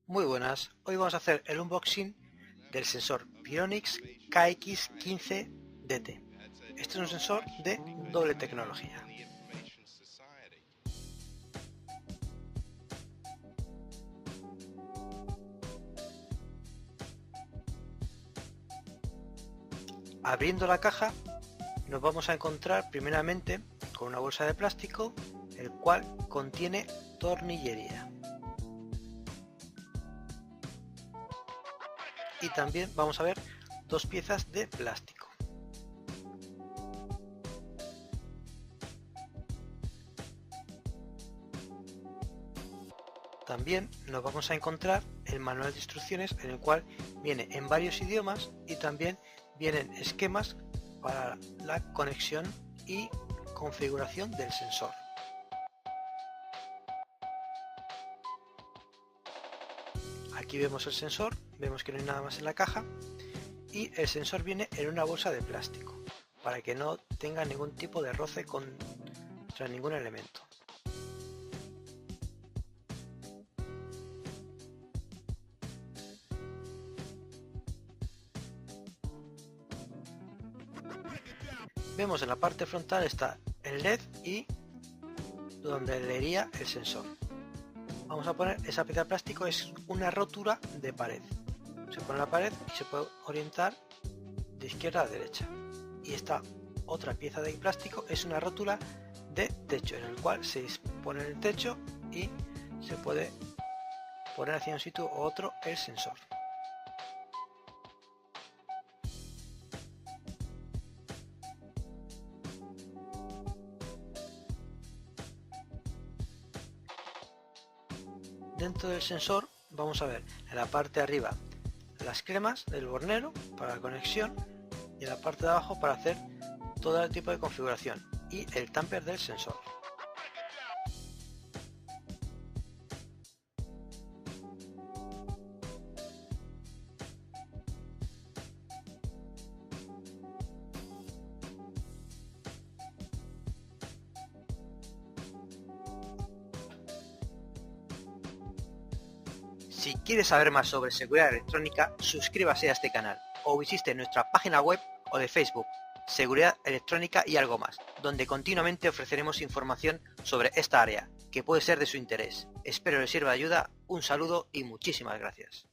Muy buenas, hoy vamos a hacer el unboxing del sensor Pionix KX15DT. Este es un sensor de doble tecnología. Abriendo la caja nos vamos a encontrar primeramente con una bolsa de plástico, el cual contiene tornillería. Y también vamos a ver dos piezas de plástico. También nos vamos a encontrar el manual de instrucciones, en el cual viene en varios idiomas y también vienen esquemas para la conexión y configuración del sensor. Aquí vemos el sensor, vemos que no hay nada más en la caja y el sensor viene en una bolsa de plástico para que no tenga ningún tipo de roce contra ningún elemento. Vemos en la parte frontal está el LED y donde leería el sensor. Vamos a poner esa pieza de plástico, es una rótula de pared. Se pone en la pared y se puede orientar de izquierda a derecha. Y esta otra pieza de plástico es una rótula de techo, en el cual se pone en el techo y se puede poner hacia un sitio u otro el sensor. Dentro del sensor vamos a ver en la parte de arriba las cremas del bornero para la conexión y en la parte de abajo para hacer todo el tipo de configuración y el tamper del sensor. Si quieres saber más sobre seguridad electrónica, suscríbase a este canal o visite nuestra página web o de Facebook, Seguridad Electrónica y algo más, donde continuamente ofreceremos información sobre esta área, que puede ser de su interés. Espero les sirva de ayuda, un saludo y muchísimas gracias.